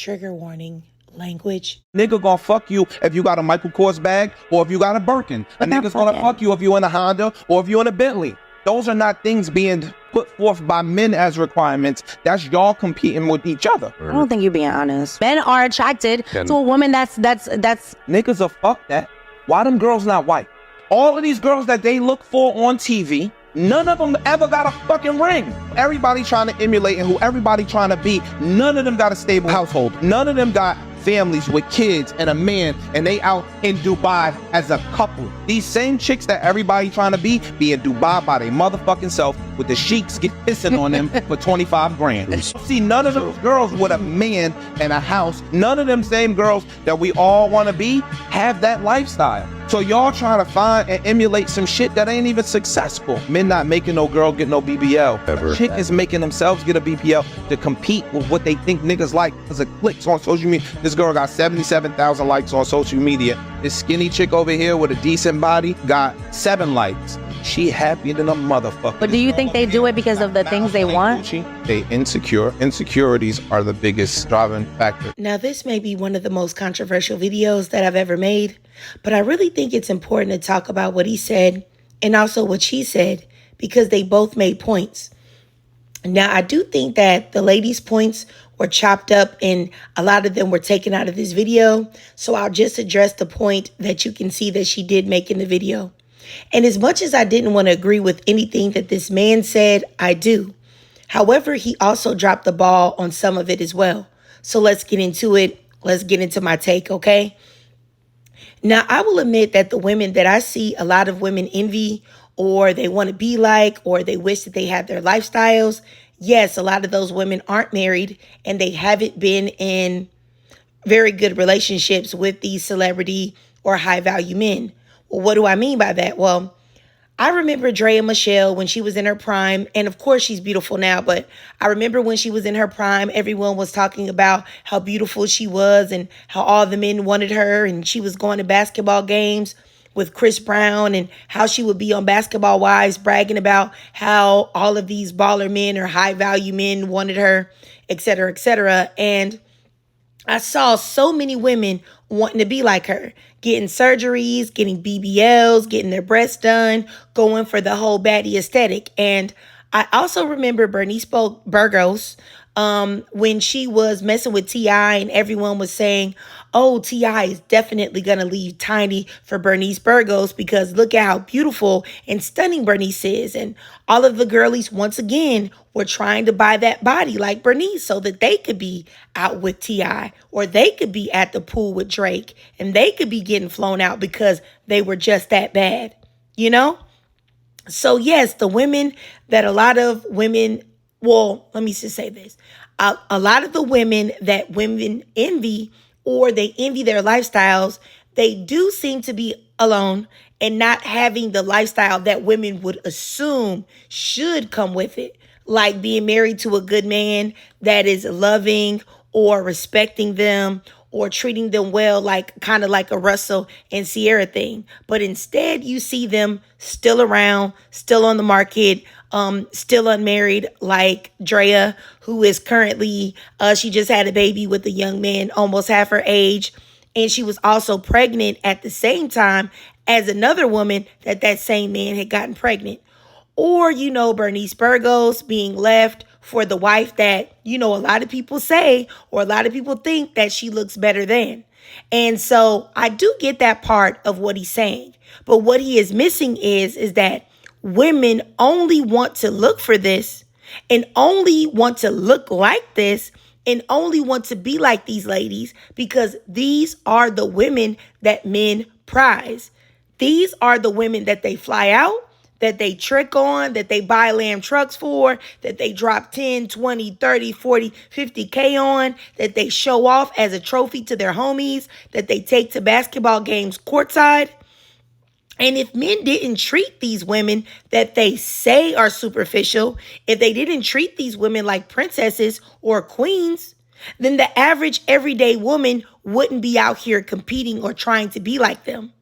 Trigger warning. Language. Nigga gonna fuck you if you got a Michael Kors bag or if you got a Birkin. A nigga's gonna fuck you if you in a Honda or if you in a Bentley. Those are not things being put forth by men as requirements. That's y'all competing with each other. I don't think you're being honest. Men are attracted to a woman that's Niggas are fuck that. Why them girls not white? All of these girls that they look for on TV, none of them ever got a fucking ring. Everybody trying to emulate and who everybody trying to be, none of them got a stable household. None of them got families with kids and a man, and they out in Dubai as a couple. These same chicks that everybody trying to be in Dubai by their motherfucking self with the sheiks get pissing on them for 25 grand. See, none of those girls with a man and a house, none of them same girls that we all want to be have that lifestyle. So y'all trying to find and emulate some shit that ain't even successful. Men not making no girl get no BBL. A chick is making themselves get a BBL to compete with what they think niggas like because of clicks on social media. This girl got 77,000 likes on social media. This skinny chick over here with a decent body got 7 likes. She happier than a motherfucker. But do you think they do it because of the things they want? They insecure. Insecurities are the biggest driving factor. Now, this may be one of the most controversial videos that I've ever made, but I really think it's important to talk about what he said and also what she said because they both made points. Now, I do think that the ladies' points were chopped up and a lot of them were taken out of this video. So I'll just address the point that you can see that she did make in the video. And as much as I didn't want to agree with anything that this man said, I do. However, he also dropped the ball on some of it as well. So let's get into it. Let's get into my take, okay? Now, I will admit that the women that I see a lot of women envy or they want to be like or they wish that they had their lifestyles, yes, a lot of those women aren't married and they haven't been in very good relationships with these celebrity or high-value men. Well, what do I mean by that? Well, I remember Drea Michelle when she was in her prime, and of course she's beautiful now, but I remember when she was in her prime, everyone was talking about how beautiful she was and how all the men wanted her, and she was going to basketball games with Chris Brown and how she would be on Basketball Wives bragging about how all of these baller men or high-value men wanted her, et cetera, et cetera. And I saw so many women wanting to be like her, getting surgeries, getting BBLs, getting their breasts done, going for the whole baddie aesthetic. And I also remember Bernice Burgos when she was messing with T.I. and everyone was saying, oh, T.I. is definitely going to leave Tiny for Bernice Burgos because look at how beautiful and stunning Bernice is. And all of the girlies, once again, were trying to buy that body like Bernice so that they could be out with T.I. or they could be at the pool with Drake and they could be getting flown out because they were just that bad, you know? So yes, the women that a lot of women, well, let me just say this. A lot of the women that women envy or they envy their lifestyles, they do seem to be alone and not having the lifestyle that women would assume should come with it. Like being married to a good man that is loving or respecting them or treating them well, like kind of like a Russell and Sierra thing. But instead, you see them still around, still on the market, still unmarried, like Drea, who is currently, she just had a baby with a young man almost half her age. And she was also pregnant at the same time as another woman that same man had gotten pregnant. Or, you know, Bernice Burgos being left for the wife that, you know, a lot of people say or a lot of people think that she looks better than. And so I do get that part of what he's saying. But what he is missing is that women only want to look for this and only want to look like this and only want to be like these ladies because these are the women that men prize. These are the women that they fly out, that they trick on, that they buy lamb trucks for, that they drop 10, 20, 30, 40, 50K on, that they show off as a trophy to their homies, that they take to basketball games courtside. And if men didn't treat these women that they say are superficial, if they didn't treat these women like princesses or queens, then the average everyday woman wouldn't be out here competing or trying to be like them.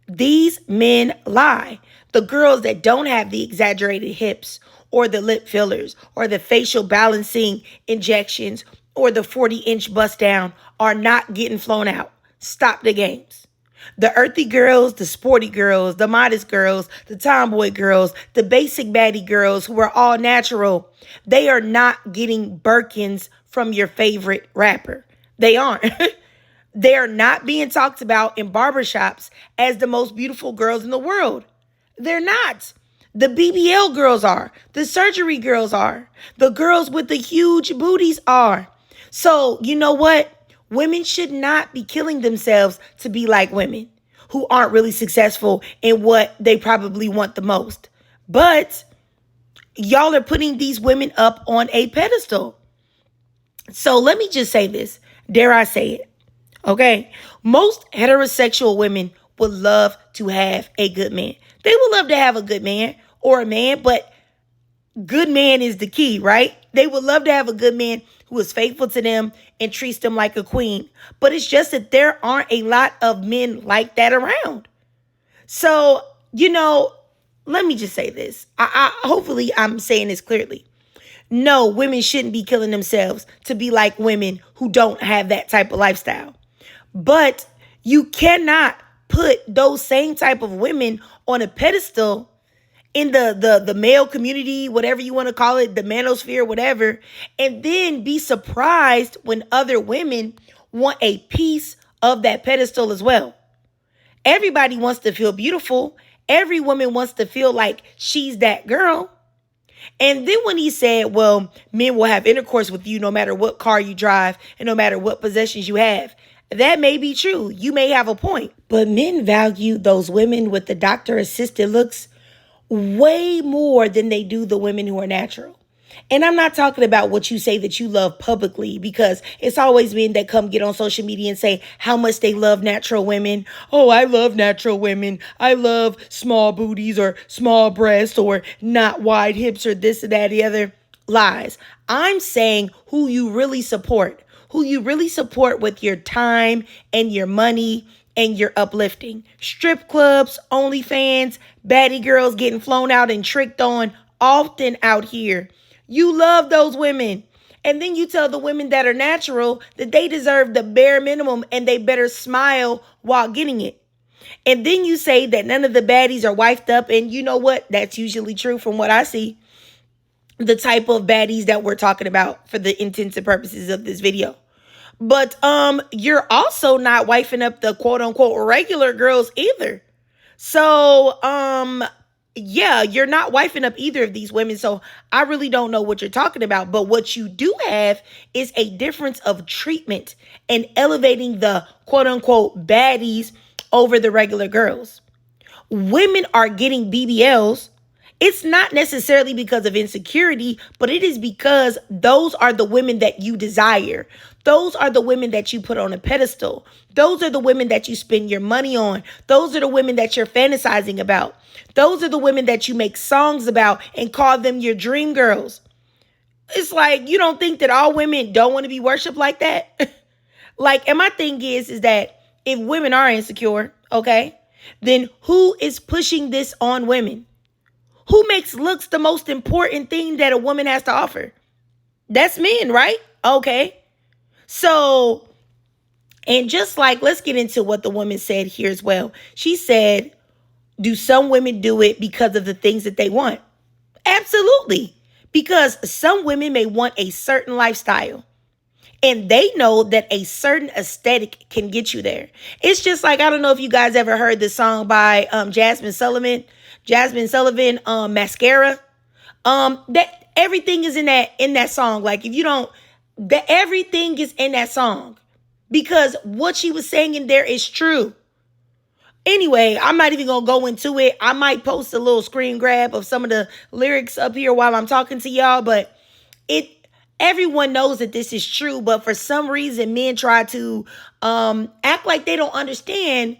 These men lie. The girls that don't have the exaggerated hips or the lip fillers or the facial balancing injections or the 40-inch bust down are not getting flown out. Stop the games. The earthy girls, the sporty girls, the modest girls, the tomboy girls, the basic baddie girls who are all natural, they are not getting Birkins from your favorite rapper. They aren't. They are not being talked about in barbershops as the most beautiful girls in the world. They're not. The BBL girls are. The surgery girls are. The girls with the huge booties are. So, you know what? Women should not be killing themselves to be like women who aren't really successful in what they probably want the most. But y'all are putting these women up on a pedestal. So let me just say this. Dare I say it? Okay? Most heterosexual women would love to have a good man. They would love to have a good man or a man, but good man is the key, right? They would love to have a good man who is faithful to them and treats them like a queen. But it's just that there aren't a lot of men like that around. So, let me just say this. Hopefully I'm saying this clearly. No, women shouldn't be killing themselves to be like women who don't have that type of lifestyle. But you cannot put those same type of women on a pedestal in the male community, whatever you want to call it, the manosphere, whatever, and then be surprised when other women want a piece of that pedestal as well. Everybody wants to feel beautiful. Every woman wants to feel like she's that girl. And then when he said, well, men will have intercourse with you no matter what car you drive and no matter what possessions you have, that may be true. You may have a point. But men value those women with the doctor-assisted looks way more than they do the women who are natural. And I'm not talking about what you say that you love publicly, because it's always men that come get on social media and say how much they love natural women. Oh, I love natural women. I love small booties or small breasts or not wide hips or this or that, the other. Lies. I'm saying who you really support, with your time and your money and your uplifting. Strip clubs, OnlyFans, baddie girls getting flown out and tricked on often out here. You love those women. And then you tell the women that are natural that they deserve the bare minimum and they better smile while getting it. And then you say that none of the baddies are wifed up. And you know what? That's usually true from what I see. The type of baddies that we're talking about for the intents and purposes of this video. But you're also not wifing up the quote unquote regular girls either. So yeah, you're not wifing up either of these women. So I really don't know what you're talking about. But what you do have is a difference of treatment and elevating the quote unquote baddies over the regular girls. Women are getting BBLs. It's not necessarily because of insecurity, but it is because those are the women that you desire. Those are the women that you put on a pedestal. Those are the women that you spend your money on. Those are the women that you're fantasizing about. Those are the women that you make songs about and call them your dream girls. It's like, you don't think that all women don't want to be worshipped like that? And my thing is that if women are insecure, okay, then who is pushing this on women? Who makes looks the most important thing that a woman has to offer? That's men, right? Okay. So, and just let's get into what the woman said here as well. She said, do some women do it because of the things that they want? Absolutely. Because some women may want a certain lifestyle. And they know that a certain aesthetic can get you there. It's just I don't know if you guys ever heard the song by Jasmine Sullivan, Mascara. That everything is in that song. If you don't, everything is in that song. Because what she was saying in there is true. Anyway, I'm not even going to go into it. I might post a little screen grab of some of the lyrics up here while I'm talking to y'all, but everyone knows that this is true, but for some reason, men try to act like they don't understand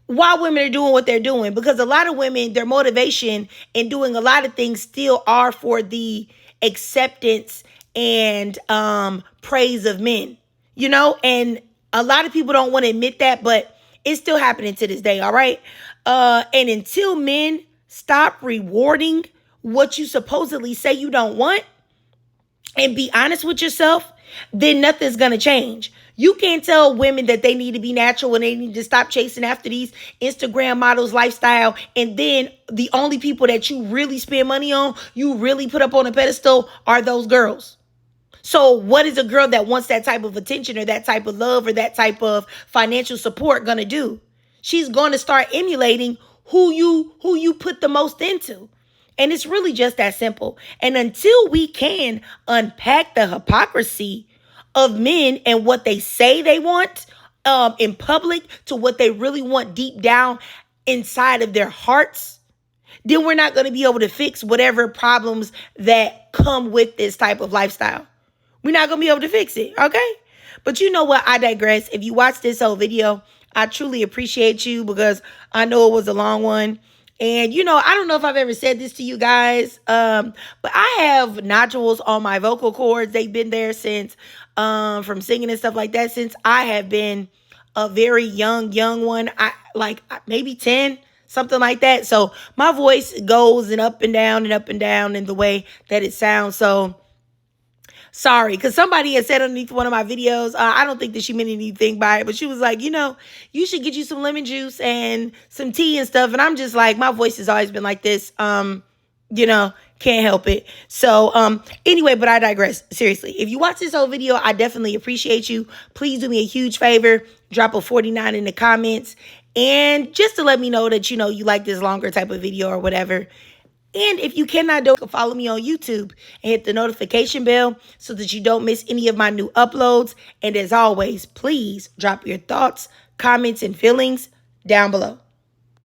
why women are doing what they're doing. Because a lot of women, their motivation in doing a lot of things still are for the acceptance and praise of men, and a lot of people don't want to admit that, but it's still happening to this day, all right? And until men stop rewarding what you supposedly say you don't want, and be honest with yourself then nothing's going to change. You can't tell women that they need to be natural and they need to stop chasing after these Instagram models lifestyle. And then the only people that you really spend money on, you really put up on a pedestal are those girls. So what is a girl that wants that type of attention or that type of love or that type of financial support going to do? She's going to start emulating who you put the most into. And it's really just that simple. And until we can unpack the hypocrisy of men and what they say they want in public to what they really want deep down inside of their hearts, then we're not going to be able to fix whatever problems that come with this type of lifestyle. We're not going to be able to fix it, okay? But you know what? I digress. If you watch this whole video, I truly appreciate you because I know it was a long one. And, you know, I don't know if I've ever said this to you guys, but I have nodules on my vocal cords. They've been there since, from singing and stuff like that, since I have been a very young one. Like maybe 10, something like that. So my voice goes up and down in the way that it sounds. So sorry, because somebody had said underneath one of my videos, I don't think that she meant anything by it, but she was like, you know, you should get you some lemon juice and some tea and stuff. And I'm just like, my voice has always been like this. You know, can't help it. So anyway, but I digress. Seriously, if you watch this whole video, I definitely appreciate you. Please do me a huge favor. Drop a 49 in the comments. And just to let me know that, you know, you like this longer type of video or whatever. And if you cannot do it, follow me on YouTube and hit the notification bell so that you don't miss any of my new uploads. And as always, please drop your thoughts, comments, and feelings down below.